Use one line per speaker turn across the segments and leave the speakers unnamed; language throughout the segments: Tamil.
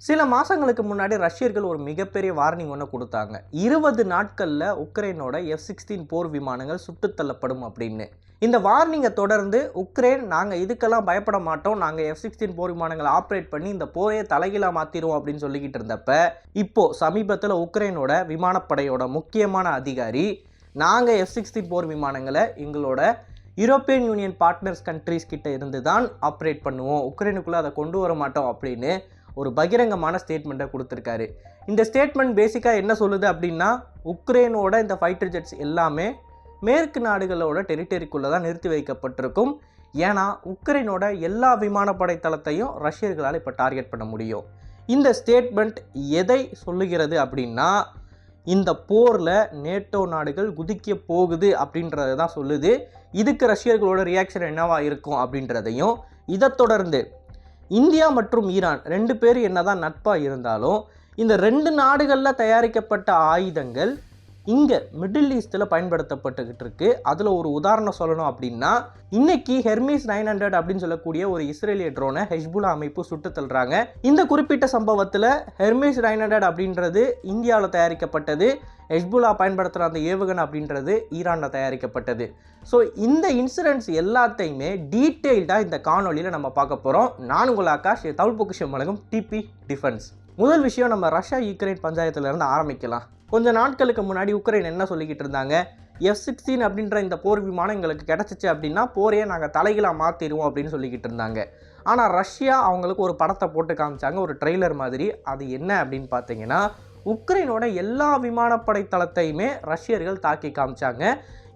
சில மாதங்களுக்கு முன்னாடி ரஷ்யர்கள் ஒரு மிகப்பெரிய வார்னிங் ஒன்று கொடுத்தாங்க. 20 நாட்களில் உக்ரைனோட F-16 போர் விமானங்கள் சுட்டுத்தள்ளப்படும் அப்படின்னு. இந்த வார்னிங்கை தொடர்ந்து உக்ரைன் நாங்கள் இதுக்கெல்லாம் பயப்பட மாட்டோம், நாங்கள் F-16 போர் விமானங்களை ஆப்ரேட் பண்ணி இந்த போரையை தலைகீழாக மாற்றிடுவோம் அப்படின்னு சொல்லிக்கிட்டு இருந்தப்ப, இப்போது சமீபத்தில் உக்ரைனோட விமானப்படையோட முக்கியமான அதிகாரி நாங்கள் F-16 போர் விமானங்களை எங்களோட யூரோப்பியன் யூனியன் பார்ட்னர்ஸ் கண்ட்ரிஸ் கிட்ட இருந்து தான் ஆப்ரேட் பண்ணுவோம், உக்ரைனுக்குள்ளே அதை கொண்டு வர மாட்டோம் அப்படின்னு ஒரு பகிரங்கமான ஸ்டேட்மெண்ட்டை கொடுத்துருக்காரு. இந்த ஸ்டேட்மெண்ட் பேசிக்காக என்ன சொல்லுது அப்படின்னா, உக்ரைனோட இந்த ஃபைட்டர் ஜெட்ஸ் எல்லாமே மேற்கு நாடுகளோட டெரிட்டரிக்குள்ளே தான் நிறுத்தி வைக்கப்பட்டிருக்கும். ஏன்னா உக்ரைனோட எல்லா விமானப்படை தளத்தையும் ரஷ்யர்களால் இப்போ டார்கெட் பண்ண முடியும். இந்த ஸ்டேட்மெண்ட் எதை சொல்லுகிறது அப்படின்னா, இந்த போரில் நேட்டோ நாடுகள் குதிக்க போகுது அப்படின்றத தான் சொல்லுது. இதுக்கு ரஷ்யர்களோட ரியாக்ஷன் என்னவா இருக்கும் அப்படின்றதையும், இதை தொடர்ந்து இந்தியா மற்றும் ஈரான் 2 பேர் என்னதான் நட்பாக இருந்தாலும் இந்த 2 நாடுகளில் தயாரிக்கப்பட்ட ஆயுதங்கள் இங்கே மிடில் ஈஸ்ட்டில் பயன்படுத்தப்பட்டுக்கிட்டு இருக்கு. அதில் ஒரு உதாரணம் சொல்லணும் அப்படின்னா, இன்னைக்கு ஹெர்மிஸ் 900 அப்படின்னு சொல்லக்கூடிய ஒரு இஸ்ரேலிய ட்ரோனை ஹெஸ்புல்லா அமைப்பு சுட்டு தள்ளுறாங்க. இந்த குறிப்பிட்ட சம்பவத்தில் ஹெர்மிஸ் 900 அப்படின்றது இந்தியாவில் தயாரிக்கப்பட்டது, ஹெஸ்புல்லா பயன்படுத்துகிற அந்த ஏவுகணை அப்படின்றது ஈரானில் தயாரிக்கப்பட்டது. ஸோ இந்த இன்சிடென்ட்ஸ் எல்லாத்தையுமே டீட்டெயில்டாக இந்த காணொலியில் நம்ம பார்க்க போகிறோம். நான் உங்கள் ஆகாஷ், தமிழ் பொக்கிஷம் வழங்கும் டிபி டிஃபென்ஸ். முதல் விஷயம், நம்ம ரஷ்யா யுக்ரைன் பஞ்சாயத்துலேருந்து ஆரம்பிக்கலாம். கொஞ்ச நாட்களுக்கு முன்னாடி உக்ரைன் என்ன சொல்லிக்கிட்டு இருந்தாங்க, F-16 அப்படின்ற இந்த போர் விமானம் எங்களுக்கு கிடச்சிச்சு அப்படின்னா போரையே நாங்கள் தலைகளாக மாற்றிடுவோம் அப்படின்னு சொல்லிக்கிட்டு இருந்தாங்க. ஆனால் ரஷ்யா அவங்களுக்கு ஒரு படத்தை போட்டு காமிச்சாங்க, ஒரு ட்ரெய்லர் மாதிரி. அது என்ன அப்படின்னு பார்த்தீங்கன்னா, உக்ரைனோட எல்லா விமானப்படை தளத்தையுமே ரஷ்யர்கள் தாக்கி காமிச்சாங்க.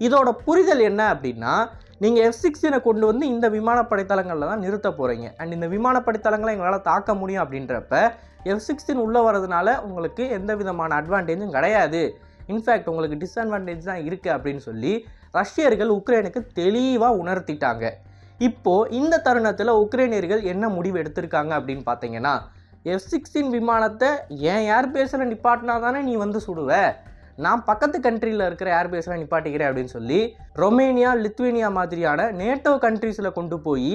இதோட புரிதல் என்ன அப்படின்னா, நீங்கள் F-16 கொண்டு வந்து இந்த விமானப்படை தளங்களில் தான் நிறுத்த போகிறீங்க, அண்ட் இந்த விமானப்படை தளங்களை எங்களால் தாக்க முடியும் அப்படின்றப்ப F-16 உள்ளே வரதுனால உங்களுக்கு எந்த விதமான அட்வான்டேஜும் கிடையாது, இன்ஃபேக்ட் உங்களுக்கு டிஸ்அட்வான்டேஜ் தான் இருக்குது அப்படின்னு சொல்லி ரஷ்யர்கள் உக்ரைனுக்கு தெளிவாக உணர்த்திட்டாங்க. இப்போது இந்த தருணத்தில் உக்ரைனியர்கள் என்ன முடிவு எடுத்திருக்காங்க அப்படின்னு பார்த்தீங்கன்னா, F-16 விமானத்தை என் ஏர்பேஸில் நிப்பாட்டினா தானே நீ வந்து சுடுவ, நான் பக்கத்து கண்ட்ரியில் இருக்கிற ஏர்பேஸில் நிப்பாட்டிக்கிறேன் அப்படின்னு சொல்லி ரொமேனியா, லித்வேனியா மாதிரியான நேட்டோ கண்ட்ரீஸில் கொண்டு போய்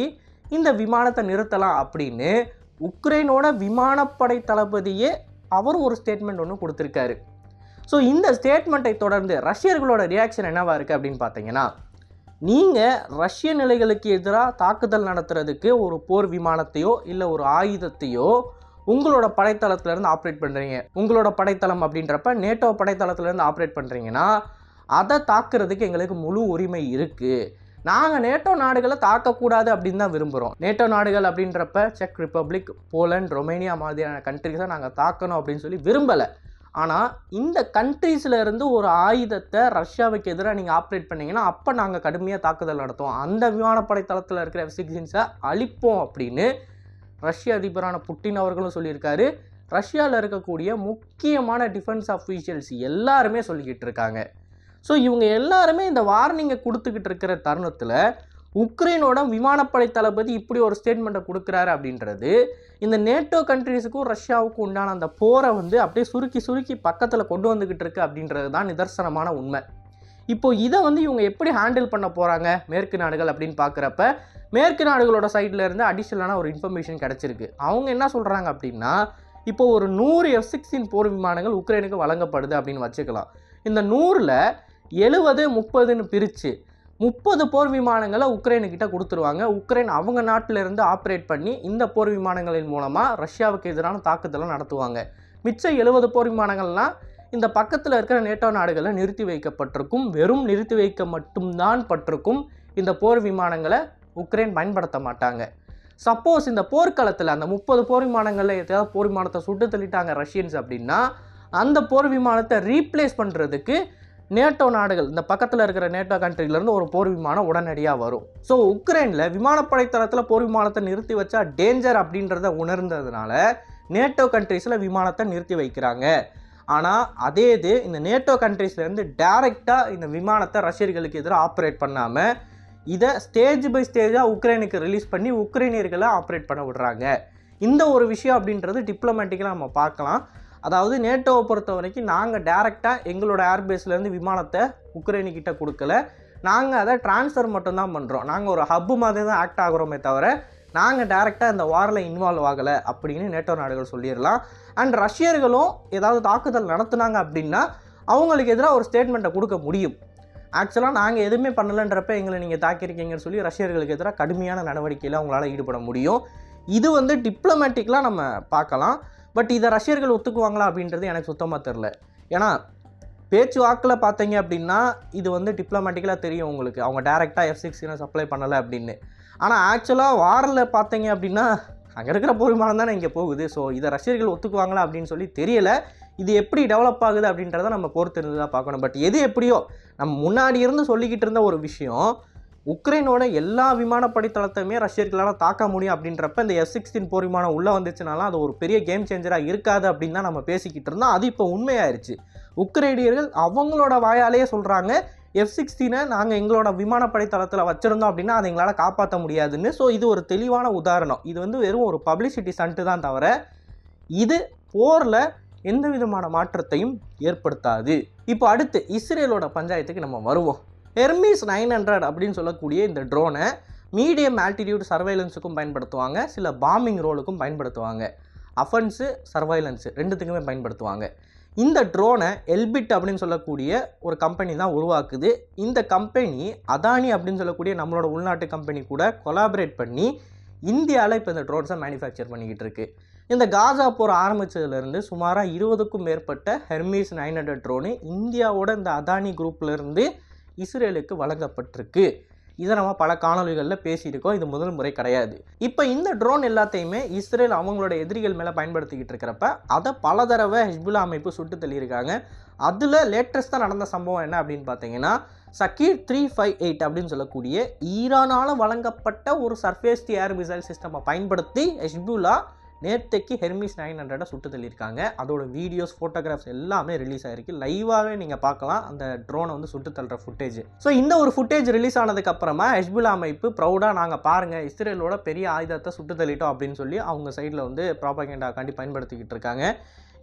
இந்த விமானத்தை நிறுத்தலாம் அப்படின்னு உக்ரைனோட விமானப்படை தளபதியே அவர் ஒரு ஸ்டேட்மெண்ட் ஒன்று கொடுத்துருக்காரு. ஸோ இந்த ஸ்டேட்மெண்ட்டை தொடர்ந்து ரஷ்யர்களோட ரியாக்ஷன் என்னவாக இருக்குது அப்படின்னு பார்த்தீங்கன்னா, நீங்கள் ரஷ்ய நிலைகளுக்கு எதிராக தாக்குதல் நடத்துறதுக்கு ஒரு போர் விமானத்தையோ இல்லை ஒரு ஆயுதத்தையோ உங்களோட படைத்தளத்திலேருந்து ஆப்ரேட் பண்ணுறீங்க, உங்களோட படைத்தளம் அப்படின்றப்ப நேட்டோ படைத்தளத்திலேருந்து ஆப்ரேட் பண்ணுறீங்கன்னா அதை தாக்குறதுக்கு எங்களுக்கு முழு உரிமை இருக்குது. நாங்கள் நேட்டோ நாடுகளை தாக்கக்கூடாது அப்படின்னு தான் விரும்புகிறோம். நேட்டோ நாடுகள் அப்படின்றப்ப செக் ரிப்பப்ளிக், போலண்ட், ரொமேனியா மாதிரியான கண்ட்ரிஸை நாங்கள் தாக்கணும் அப்படின்னு சொல்லி விரும்பலை. ஆனால் இந்த கண்ட்ரீஸில் இருந்து ஒரு ஆயுதத்தை ரஷ்யாவுக்கு எதிராக நீங்கள் ஆப்ரேட் பண்ணிங்கன்னா அப்போ நாங்கள் கடுமையாக தாக்குதல் நடத்துவோம், அந்த விமானப்படை தளத்தில் இருக்கிற F-16 அழிப்போம் அப்படின்னு ரஷ்ய அதிபரான புட்டின் அவர்களும் சொல்லியிருக்காரு. ரஷ்யாவில் இருக்கக்கூடிய முக்கியமான டிஃபென்ஸ் அஃபீஷியல்ஸ் எல்லாருமே சொல்லிக்கிட்டு இருக்காங்க. ஸோ இவங்க எல்லாருமே இந்த வார்னிங்கை கொடுத்துக்கிட்டு இருக்கிற தருணத்தில் உக்ரைனோட விமானப்படை தளபதி இப்படி ஒரு ஸ்டேட்மெண்ட்டை கொடுக்குறாரு அப்படின்றது இந்த நேட்டோ கண்ட்ரீஸுக்கும் ரஷ்யாவுக்கும் உண்டான அந்த போரை வந்து அப்படியே சுருக்கி பக்கத்தில் கொண்டு வந்துக்கிட்டு இருக்கு அப்படின்றது தான் நிதர்சனமான உண்மை. இப்போது இதை வந்து இவங்க எப்படி ஹேண்டில் பண்ண போகிறாங்க மேற்கு நாடுகள் அப்படின்னு பார்க்குறப்ப, மேற்கு நாடுகளோட சைடில் இருந்து அடிஷ்னலான ஒரு இன்ஃபர்மேஷன் கிடச்சிருக்கு. அவங்க என்ன சொல்கிறாங்க அப்படின்னா, இப்போது ஒரு 100 F-16 போர் விமானங்கள் உக்ரைனுக்கு வழங்கப்படுது அப்படின்னு வச்சுக்கலாம். இந்த 100ல் 70, 30ன்னு பிரித்து 30 போர் விமானங்களை உக்ரைனுக்கிட்ட கொடுத்துருவாங்க. உக்ரைன் அவங்க நாட்டிலிருந்து ஆப்ரேட் பண்ணி இந்த போர் விமானங்களின் மூலமாக ரஷ்யாவுக்கு எதிரான தாக்குதலை நடத்துவாங்க. மிச்சம் 70 போர் விமானங்கள்லாம் இந்த பக்கத்தில் இருக்கிற நேட்டோ நாடுகளில் நிறுத்தி வைக்கப்பட்டிருக்கும். வெறும் நிறுத்தி வைக்க மட்டும்தான் பட்டிருக்கும். இந்த போர் விமானங்களை உக்ரைன் பயன்படுத்த மாட்டாங்க. சப்போஸ் இந்த போர்க்களத்தில் அந்த 30 போர் விமானங்களில் ஏதாவது போர் விமானத்தை சுட்டு தள்ளிட்டாங்க ரஷ்யன்ஸ் அப்படின்னா, அந்த போர் விமானத்தை ரீப்ளேஸ் பண்ணுறதுக்கு நேட்டோ நாடுகள், இந்த பக்கத்தில் இருக்கிற நேட்டோ கண்ட்ரிலேருந்து ஒரு போர் விமானம் உடனடியாக வரும். ஸோ உக்ரைனில் விமானப்படை தளத்தில் போர் விமானத்தை நிறுத்தி வச்சா டேஞ்சர் அப்படின்றத உணர்ந்ததுனால நேட்டோ கண்ட்ரீஸில் விமானத்தை நிறுத்தி வைக்கிறாங்க. ஆனால் அதே இது இந்த நேட்டோ கண்ட்ரீஸ்லேருந்து டைரெக்டாக இந்த விமானத்தை ரஷ்யர்களுக்கு எதிராக ஆப்ரேட் பண்ணாமல் இதை ஸ்டேஜ் பை ஸ்டேஜாக உக்ரைனுக்கு ரிலீஸ் பண்ணி உக்ரைனியர்களை ஆப்ரேட் பண்ண விடுறாங்க. இந்த ஒரு விஷயம் அப்படின்றது டிப்ளமேட்டிக்கலாக நம்ம பார்க்கலாம். அதாவது நேட்டோவை பொறுத்த வரைக்கும் நாங்கள் டைரெக்டாக எங்களோட ஏர்பேஸ்லேருந்து விமானத்தை உக்ரைனுக்கிட்ட கொடுக்கல, நாங்கள் அதை டிரான்ஸ்ஃபர் மட்டும்தான் பண்ணுறோம். நாங்கள் ஒரு ஹப்பு மாதிரி தான் ஆக்ட் ஆகுறோமே தவிர நாங்கள் டைரெக்டாக இந்த வாரில் இன்வால்வ் ஆகலை அப்படின்னு நேட்டோ நாடுகள் சொல்லிடலாம். அண்ட் ரஷ்யர்களும் ஏதாவது தாக்குதல் நடத்துனாங்க அப்படின்னா அவங்களுக்கு எதிராக ஒரு ஸ்டேட்மெண்ட்டை கொடுக்க முடியும். ஆக்சுவலாக நாங்கள் எதுவுமே பண்ணலைன்றப்ப எங்களை நீங்கள் தாக்கியிருக்கீங்கன்னு சொல்லி ரஷ்யர்களுக்கு எதிராக கடுமையான நடவடிக்கையில் அவங்களால ஈடுபட முடியும். இது வந்து டிப்ளமேட்டிக்கலாக நம்ம பார்க்கலாம். பட் இதை ரஷ்யர்கள் ஒத்துக்குவாங்களா அப்படின்றது எனக்கு சுத்தமாக தெரில. ஏன்னா பேச்சுவாக்கில் பார்த்தீங்க அப்படின்னா இது வந்து டிப்ளமேட்டிக்கலாக தெரியும் உங்களுக்கு, அவங்க டேரெக்டாக F-16 சப்ளை பண்ணலை அப்படின்னு. ஆனால் ஆக்சுவலாக வாரில் பார்த்தீங்க அப்படின்னா அங்கே இருக்கிற போர் விமானம் தானே இங்கே போகுது. ஸோ இதை ரஷ்யர்கள் ஒத்துக்குவாங்களா அப்படின்னு சொல்லி தெரியலை. இது எப்படி டெவலப் ஆகுது அப்படின்றத நம்ம பொறுத்து இருந்து தான் பார்க்கணும். பட் எது எப்படியோ நம்ம முன்னாடி இருந்து சொல்லிக்கிட்டு இருந்த ஒரு விஷயம், உக்ரைனோட எல்லா விமானப்படை தளத்தையுமே ரஷ்யர்களால் தாக்க முடியும் அப்படின்றப்ப இந்த F-16 போர் விமானம் உள்ளே வந்துச்சுனாலும் அது ஒரு பெரிய கேம் சேஞ்சராக இருக்காது அப்படின்னு தான் நம்ம பேசிக்கிட்டு இருந்தோம். அது இப்போ உண்மையாயிருச்சு. உக்ரைனியர்கள் அவங்களோட வாயாலேயே சொல்கிறாங்க, F-16 நாங்கள் எங்களோட விமானப்படை தளத்தில் வச்சுருந்தோம் அப்படின்னா அதை எங்களால் காப்பாற்ற முடியாதுன்னு. ஸோ இது ஒரு தெளிவான உதாரணம். இது வந்து வெறும் ஒரு பப்ளிசிட்டி ஸ்டண்ட்டு தான் தவிர இது போரில் எந்த விதமான மாற்றத்தையும் ஏற்படுத்தாது. இப்போ அடுத்து இஸ்ரேலோட பஞ்சாயத்துக்கு நம்ம வருவோம். ஹெர்மீஸ் 900 அப்படின்னு சொல்லக்கூடிய இந்த ட்ரோனை மீடியம் ஆல்டிடியூட் சர்வைலன்ஸுக்கும் பயன்படுத்துவாங்க, சில பாம்பிங் ரோலுக்கும் பயன்படுத்துவாங்க. அஃபென்ஸு சர்வைலன்ஸு ரெண்டுத்துக்குமே பயன்படுத்துவாங்க. இந்த ட்ரோனை எல்பிட் அப்படின்னு சொல்லக்கூடிய ஒரு கம்பெனி தான் உருவாக்குது. இந்த கம்பெனி அதானி அப்படின்னு சொல்லக்கூடிய நம்மளோட உள்நாட்டு கம்பெனி கூட கொலாபரேட் பண்ணி இந்தியாவில் இப்போ இந்த ட்ரோன்ஸை மேனுஃபேக்சர் பண்ணிக்கிட்டு இருக்கு. இந்த காசா போர் ஆரம்பித்ததுலேருந்து சுமாராக 20க்கும் மேற்பட்ட ஹெர்மீஸ் 900 ட்ரோனு இந்தியாவோட இந்த அதானி குரூப்லேருந்து இஸ்ரேலுக்கு வழங்கப்பட்டிருக்கு. இதை நம்ம பல காணொலிகளில் பேசியிருக்கோம். இது முதல் முறை கிடையாது. இப்போ இந்த ட்ரோன் எல்லாத்தையுமே இஸ்ரேல் அவங்களோட எதிரிகள் மேலே பயன்படுத்திக்கிட்டு இருக்கிறப்ப அதை பல தடவை ஹிஸ்புல்லா அமைப்பு சுட்டு தள்ளியிருக்காங்க. அதில் லேட்டஸ்ட்டாக நடந்த சம்பவம் என்ன அப்படின்னு பார்த்தீங்கன்னா, சக்கீர் 358 அப்படின்னு சொல்லக்கூடிய ஈரானால் வழங்கப்பட்ட ஒரு சர்ஃபேஸ் டு ஏர் மிசைல் சிஸ்டமை பயன்படுத்தி ஹிஸ்புல்லா நேற்றைக்கு ஹெர்மீஸ் 900 சுட்டு தள்ளியிருக்காங்க. அதோட வீடியோஸ், ஃபோட்டோகிராஃப்ஸ் எல்லாமே ரிலீஸ் ஆகிருக்கு. லைவாகவே நீங்கள் பார்க்கலாம் அந்த ட்ரோனை வந்து சுட்டு தள்ளுற ஃபுட்டேஜ். ஸோ இந்த ஒரு ஃபுட்டேஜ் ரிலீஸ் ஆனதுக்கப்புறமா ஹிஸ்புல்லா அமைப்பு ப்ரௌடாக நாங்கள் பாருங்கள் இஸ்ரேலோட பெரிய ஆயுதத்தை சுட்டு தள்ளிட்டோம் அப்படின்னு சொல்லி அவங்க சைடில் வந்து ப்ராபகேண்டாக்காண்டி பயன்படுத்திக்கிட்டு இருக்காங்க.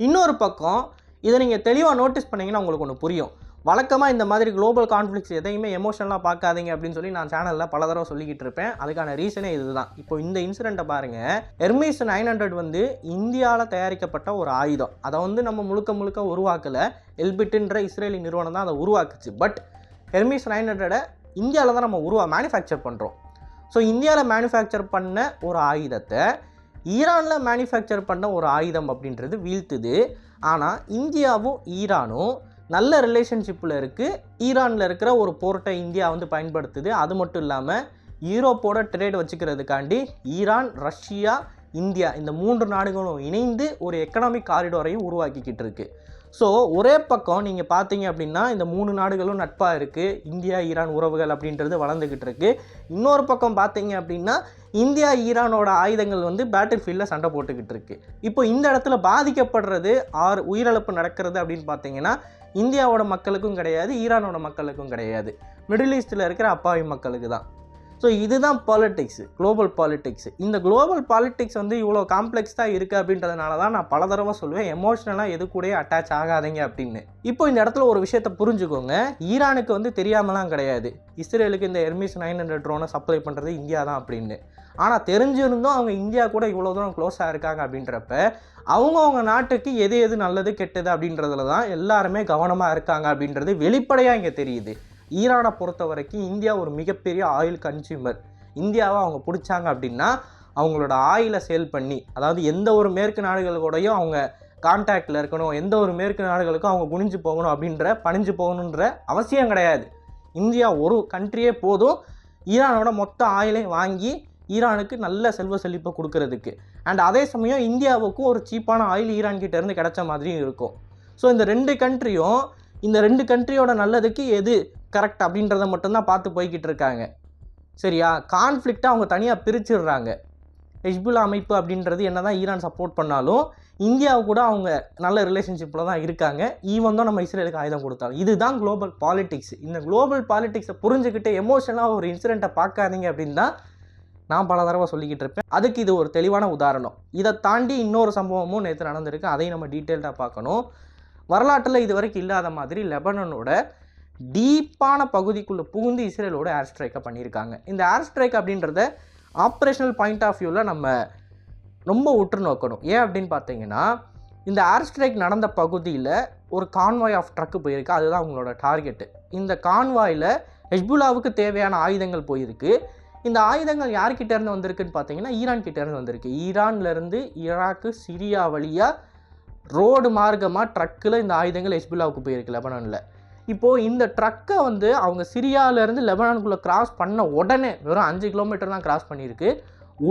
இன்னொரு பக்கம் இதை நீங்கள் தெளிவாக நோட்டீஸ் பண்ணிங்கன்னா உங்களுக்கு ஒன்று புரியும். வழக்கமாக இந்த மாதிரி குளோபல் கான்ஃப்ளிக்ஸ் எதையுமே எமோஷனலாக பார்க்காதீங்க அப்படின்னு சொல்லி நான் சேனலில் பல தடவை சொல்லிக்கிட்டு இருப்பேன். அதுக்கான ரீசனே இதுதான். இப்போ இந்த இன்சிடெண்ட்டை பாருங்கள். ஹெர்மீஸ் 900 வந்து இந்தியாவில் தயாரிக்கப்பட்ட ஒரு ஆயுதம். அதை வந்து நம்ம முழுக்க உருவாக்கலை. எல்பிட்டுன்ற இஸ்ரேலி நிறுவனம் தான் அதை உருவாக்குச்சு. பட் ஹெர்மீஸ் 900 இந்தியாவில் தான் நம்ம மேனுஃபேக்சர் பண்ணுறோம். ஸோ இந்தியாவில் மேனுஃபேக்சர் பண்ண ஒரு ஆயுதத்தை ஈரானில் மேனுஃபேக்சர் பண்ண ஒரு ஆயுதம் அப்படின்றது வீழ்த்துது. ஆனால் இந்தியாவும் ஈரானும் நல்ல ரிலேஷன்ஷிப்பில் இருக்குது. ஈரானில் இருக்கிற ஒரு போர்ட்டை இந்தியா வந்து பயன்படுத்துது. அது மட்டும் இல்லாமல் யூரோப்போட ட்ரேட் வச்சுக்கிறதுக்காண்டி ஈரான், ரஷ்யா, இந்தியா இந்த 3 நாடுகளும் இணைந்து ஒரு எக்கனாமிக் காரிடோரையும் உருவாக்கிக்கிட்டு இருக்குது. ஸோ ஒரே பக்கம் நீங்கள் பார்த்தீங்க அப்படின்னா இந்த 3 நாடுகளும் நட்பாக இருக்குது. இந்தியா ஈரான் உறவுகள் அப்படின்றது வளர்ந்துக்கிட்டு இருக்குது. இன்னொரு பக்கம் பார்த்தீங்க அப்படின்னா இந்தியா ஈரானோட ஆயுதங்கள் வந்து பேட்டில் ஃபீல்டில் சண்டை போட்டுக்கிட்டு இருக்குது. இப்போ இந்த இடத்துல பாதிக்கப்படுறது உயிரிழப்பு நடக்கிறது அப்படின்னு பார்த்தீங்கன்னா இந்தியாவோட மக்களுக்கும் கிடையாது, ஈரானோட மக்களுக்கும் கிடையாது, மிடில் ஈஸ்டில் இருக்கிற அப்பாவி மக்களுக்கு தான். ஸோ இதுதான் பாலிட்டிக்ஸ், குளோபல் பாலிட்டிக்ஸ். இந்த குளோபல் பாலிட்டிக்ஸ் வந்து இவ்வளோ காம்ப்ளெக்ஸாக இருக்குது அப்படின்றதுனால தான் நான் பல தடவை சொல்லுவேன் எமோஷ்னலாக எது கூட அட்டாச் ஆகாதீங்க அப்படின்னு. இப்போ இந்த இடத்துல ஒரு விஷயத்தை புரிஞ்சுக்கோங்க. ஈரானுக்கு வந்து தெரியாமலாம் கிடையாது இஸ்ரேலுக்கு இந்த ஹெர்மீஸ் 900 ட்ரோனை சப்ளை பண்ணுறது இந்தியா தான் அப்படின்னு. ஆனால் தெரிஞ்சிருந்தும் அவங்க இந்தியா கூட இவ்வளோ தூரம் க்ளோஸாக இருக்காங்க அப்படின்றப்ப அவங்க நாட்டுக்கு எது எது நல்லது கெட்டது அப்படின்றதுல தான் எல்லாருமே கவனமாக இருக்காங்க அப்படின்றது வெளிப்படையாக இங்கே தெரியுது. ஈரானை பொறுத்த வரைக்கும் இந்தியா ஒரு மிகப்பெரிய ஆயில் கன்சியூமர். இந்தியாவை அவங்க பிடிச்சாங்க அப்படின்னா அவங்களோட ஆயிலை சேல் பண்ணி, அதாவது எந்த ஒரு மேற்கு நாடுகளோடையும் அவங்க கான்டாக்டில் இருக்கணும், எந்த ஒரு மேற்கு நாடுகளுக்கும் அவங்க குனிஞ்சு போகணும் பணிஞ்சு போகணுன்ற அவசியம் கிடையாது. இந்தியா ஒரு கண்ட்ரியே போதும் ஈரானோட மொத்த ஆயிலையும் வாங்கி ஈரானுக்கு நல்ல செல்வ செழிப்பை கொடுக்கறதுக்கு. அண்ட் அதே சமயம் இந்தியாவுக்கும் ஒரு சீப்பான ஆயில் ஈரான்கிட்ட இருந்து கிடைச்ச மாதிரியும் இருக்கும். ஸோ இந்த 2 கண்ட்ரியும் இந்த 2 கண்ட்ரியோட நல்லதுக்கு எது கரெக்ட் அப்படின்றத மட்டும்தான் பார்த்து போய்கிட்டு இருக்காங்க. சரியா? கான்ஃப்ளிக்டை அவங்க தனியாக பிரிச்சிடுறாங்க. ஹிஸ்புல்லா அமைப்பு அப்படின்றது என்ன தான் ஈரான் சப்போர்ட் பண்ணாலும் இந்தியாவை கூட அவங்க நல்ல ரிலேஷன்ஷிப்பில் தான் இருக்காங்க. ஈவன் தான் நம்ம இஸ்ரேலுக்கு ஆயுதம் கொடுத்தாலும். இதுதான் குளோபல் பாலிட்டிக்ஸ். இந்த குளோபல் பாலிட்டிக்ஸை புரிஞ்சுக்கிட்டு எமோஷனலாக ஒரு இன்சிடெண்ட்டை பார்க்காதீங்க அப்படின்னு தான் நான் பல தடவை சொல்லிக்கிட்டு இருப்பேன். அதுக்கு இது ஒரு தெளிவான உதாரணம். இதை தாண்டி இன்னொரு சம்பவமும் நேற்று நடந்திருக்கு. அதையும் நம்ம டீட்டெயில்டாக பார்க்கணும். வரலாற்றில் இது வரைக்கும் இல்லாத மாதிரி லெபனனோட டீப்பான பகுதிக்குள்ளே புகுந்து இஸ்ரேலோட ஏர் ஸ்ட்ரைக்கை பண்ணியிருக்காங்க. இந்த ஏர் ஸ்ட்ரைக் அப்படின்றத ஆப்ரேஷனல் பாயிண்ட் ஆஃப் வியூவில் நம்ம ரொம்ப உற்று நோக்கணும். ஏன் அப்படின்னு பார்த்தீங்கன்னா, இந்த ஏர் ஸ்ட்ரைக் நடந்த பகுதியில் ஒரு கான்வாய் ஆஃப் ட்ரக்கு போயிருக்கு. அதுதான் அவங்களோட டார்கெட்டு. இந்த கான்வாயில் ஹெஸ்புல்லாவுக்கு தேவையான ஆயுதங்கள் போயிருக்கு. இந்த ஆயுதங்கள் யார்கிட்டேருந்து வந்திருக்குன்னு பார்த்தீங்கன்னா, ஈரான் கிட்டேருந்து வந்திருக்கு. ஈரான்லேருந்து ஈராக்கு, சிரியா வழியாக ரோடு மார்க்கமாக ட்ரக்கில் இந்த ஆயுதங்கள் ஹெஸ்புல்லாவுக்கு போயிருக்கு லெபனானில். இப்போது இந்த ட்ரக்கை வந்து அவங்க சிரியாவிலேருந்து லெபனானுக்குள்ளே கிராஸ் பண்ண உடனே வெறும் 5 கிலோமீட்டர் தான் கிராஸ் பண்ணியிருக்கு.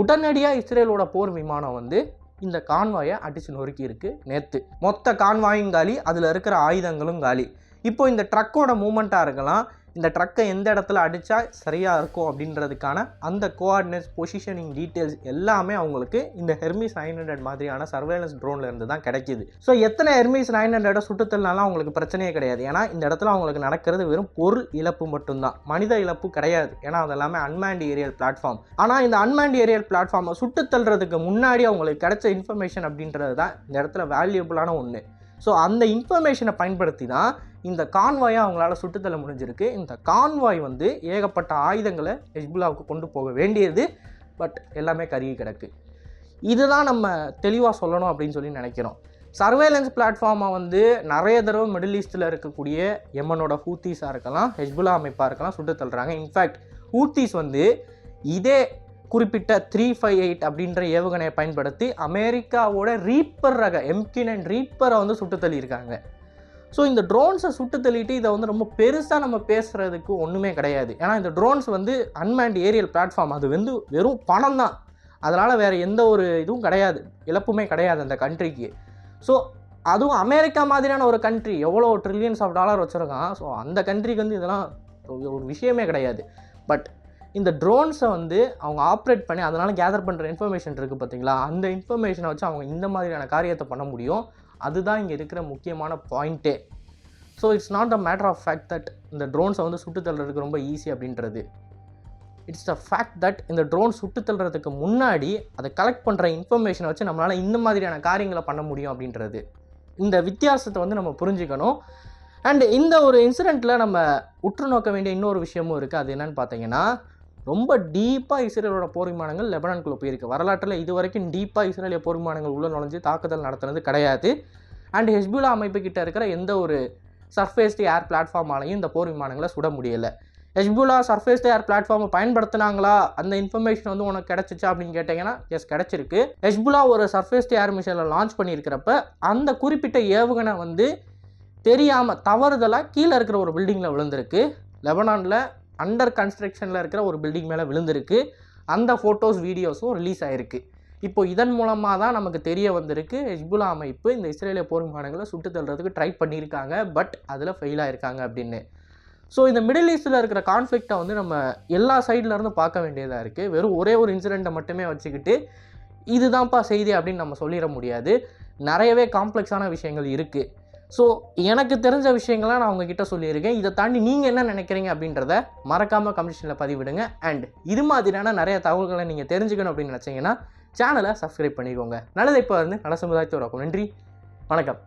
உடனடியாக இஸ்ரேலோட போர் விமானம் வந்து இந்த கான்வாயை அடித்து நொறுக்கி இருக்கு நேற்று. மொத்த கான்வாயும் காலி, அதில் இருக்கிற ஆயுதங்களும் காலி. இப்போ இந்த ட்ரக்கோட மூமெண்ட்டாக இருக்கலாம், இந்த ட்ரக்கை எந்த இடத்துல அடித்தா சரியாக இருக்கும் அப்படின்றதுக்கான அந்த கோஆர்டினேட்ஸ், பொசிஷனிங் டீட்டெயில்ஸ் எல்லாமே அவங்களுக்கு இந்த ஹெர்மிஸ் 900 மாதிரியான சர்வேலன்ஸ் ட்ரோன்லேருந்து தான் கிடைக்கிது. ஸோ எத்தனை ஹெர்மிஸ் 900 சுட்டுத்தல்னாலும் அவங்களுக்கு பிரச்சனையே கிடையாது. ஏன்னா இந்த இடத்துல அவங்களுக்கு நடக்கிறது வெறும் பொருள் இழப்பு மட்டும்தான், மனித இழப்பு கிடையாது. ஏன்னா அது எல்லாமே அன்மேண்ட் ஏரியல் பிளாட்ஃபார்ம். ஆனால் இந்த அன்மேண்ட் ஏரியல் பிளாட்ஃபார்மை சுட்டுத்தல்றதுக்கு முன்னாடி அவங்களுக்கு கிடைச்ச இன்ஃபர்மேஷன் அப்படின்றது தான் இந்த இடத்துல வேல்யூபிளான ஒன்று. ஸோ அந்த இன்ஃபர்மேஷனை பயன்படுத்தி தான் இந்த கான்வாயை அவங்களால சுட்டுத்தள்ள முடிஞ்சிருக்கு. இந்த கான்வாய் வந்து ஏகப்பட்ட ஆயுதங்களை ஹெஸ்புல்லாவுக்கு கொண்டு போக வேண்டியது, பட் எல்லாமே கருகி கிடக்கு. இதுதான் நம்ம தெளிவாக சொல்லணும் அப்படின்னு சொல்லி நினைக்கிறோம். சர்வேலன்ஸ் பிளாட்ஃபார்மை வந்து நிறைய தடவை மிடில் ஈஸ்ட்டில் இருக்கக்கூடிய யெமனோட ஹூத்தீஸாக இருக்கலாம், ஹெஸ்புல்லா அமைப்பாக இருக்கலாம் சுட்டுத்தள்ளுறாங்க. இன்ஃபேக்ட் ஹூத்தீஸ் வந்து இதே குறிப்பிட்ட 358 அப்படின்ற ஏவுகணையை பயன்படுத்தி அமெரிக்காவோட ரீப்பர் ரக MQ-9 ரீப்பரை வந்து சுட்டு தள்ளியிருக்காங்க. ஸோ இந்த ட்ரோன்ஸை சுட்டு தள்ளிட்டு இதை வந்து ரொம்ப பெருசாக நம்ம பேசுகிறதுக்கு ஒன்றுமே கிடையாது. ஏன்னா இந்த ட்ரோன்ஸ் வந்து அன்மேண்ட் ஏரியல் பிளாட்ஃபார்ம், அது வந்து வெறும் பணம் தான். அதனால் வேறு எந்த ஒரு இதுவும் கிடையாது, இழப்புமே கிடையாது அந்த கண்ட்ரிக்கு. ஸோ அதுவும் அமெரிக்கா மாதிரியான ஒரு கண்ட்ரி எவ்வளோ ட்ரில்லியன்ஸ் ஆஃப் டாலர் வச்சுருக்கான். ஸோ அந்த கண்ட்ரிக்கு வந்து இதெல்லாம் ஒரு விஷயமே கிடையாது. பட் இந்த ட்ரோன்ஸை வந்து அவங்க ஆப்ரேட் பண்ணி அதனால் கேதர் பண்ணுற இன்ஃபர்மேஷன் இருக்குது பார்த்தீங்களா, அந்த இன்ஃபர்மேஷனை வச்சு அவங்க இந்த மாதிரியான காரியத்தை பண்ண முடியும். அதுதான் இங்கே இருக்கிற முக்கியமான பாயிண்ட்டே. So it's not a matter of fact that இந்த ட்ரோன்ஸை வந்து சுட்டு தள்ளுறதுக்கு ரொம்ப ஈஸி அப்படின்றது. இட்ஸ் அ ஃபேக்ட் தட் இந்த ட்ரோன் சுட்டு தள்ளுறதுக்கு முன்னாடி அதை கலெக்ட் பண்ணுற இன்ஃபர்மேஷனை வச்சு நம்மளால் இந்த மாதிரியான காரியங்களை பண்ண முடியும் அப்படின்றது. இந்த வித்தியாசத்தை வந்து நம்ம புரிஞ்சுக்கணும். அண்ட் இந்த ஒரு இன்சிடெண்ட்டில் நம்ம உற்று நோக்க வேண்டிய இன்னொரு விஷயமும் இருக்குது. அது என்னென்னு பார்த்தீங்கன்னா, ரொம்ப டீப்பாக இஸ்ரேலோட போர் விமானங்கள் லெபனானுக்குள்ளே போயிருக்கு. வரலாற்றில் இது வரைக்கும் டீப்பாக இஸ்ரேலிய போர் விமானங்கள் உள்ளே நுழைஞ்சு தாக்குதல் நடத்துனது கிடையாது. அண்ட் ஹெஸ்புல்லா அமைப்பு கிட்ட இருக்கிற எந்த ஒரு சர்ஃபேஸ்டு ஏர் பிளாட்ஃபார்மாலையும் இந்த போர் விமானங்களை சுட முடியலை. ஹெஸ்புல்லா சர்ஃபேஸ்டு ஏர் பிளாட்ஃபார்மை பயன்படுத்தினாங்களா, அந்த இன்ஃபர்மேஷன் வந்து உனக்கு கிடச்சிச்சா அப்படின்னு கேட்டிங்கன்னா, எஸ் கிடச்சிருக்கு. ஹெஸ்புல்லா ஒரு சர்ஃபேஸ்டு ஏர் மிஷனில் லான்ச் பண்ணியிருக்கிறப்ப அந்த குறிப்பிட்ட ஏவுகணை வந்து தெரியாமல் தவறுதலாக கீழே இருக்கிற ஒரு பில்டிங்கில் விழுந்திருக்கு. லெபனானில் அண்டர் கன்ஸ்ட்ரக்ஷனில் இருக்கிற ஒரு பில்டிங் மேலே விழுந்திருக்கு. அந்த ஃபோட்டோஸ் வீடியோஸும் ரிலீஸ் ஆகிருக்கு. இப்போ இதன் மூலமாக தான் நமக்கு தெரிய வந்திருக்கு, ஹெஸ்புல்லா அமைப்பு இந்த இஸ்ரேலிய போர் விமானங்களை சுட்டு தள்ளுறதுக்கு ட்ரை பண்ணியிருக்காங்க, பட் அதில் ஃபெயில் ஆகிருக்காங்க அப்படின்னு. ஸோ இந்த மிடில் ஈஸ்ட்டில் இருக்கிற கான்ஃப்ளிக்டை வந்து நம்ம எல்லா சைட்லேருந்து பார்க்க வேண்டியதாக இருக்குது. வெறும் ஒரே ஒரு இன்சிடெண்ட்டை மட்டுமே வச்சுக்கிட்டு இதுதான்ப்பா செய்தி அப்படின்னு நம்ம சொல்லிட முடியாது. நிறையவே காம்ப்ளெக்ஸான விஷயங்கள் இருக்குது. ஸோ எனக்கு தெரிஞ்ச விஷயங்கள்லாம் நான் உங்ககிட்ட சொல்லியிருக்கேன். இதை தாண்டி நீங்கள் என்ன நினைக்கிறீங்க அப்படின்றத மறக்காமல் கமெண்ட்ஸில் பதிவிடுங்க. அண்ட் இது மாதிரியான நிறைய தகவல்களை நீங்கள் தெரிஞ்சுக்கணும் அப்படின்னு நினச்சிங்கன்னா சேனலை சப்ஸ்கிரைப் பண்ணிக்கோங்க. நல்லதை இப்போ வந்து நல்ல சமுதாயத்தை உருவாக்கும். நன்றி, வணக்கம்.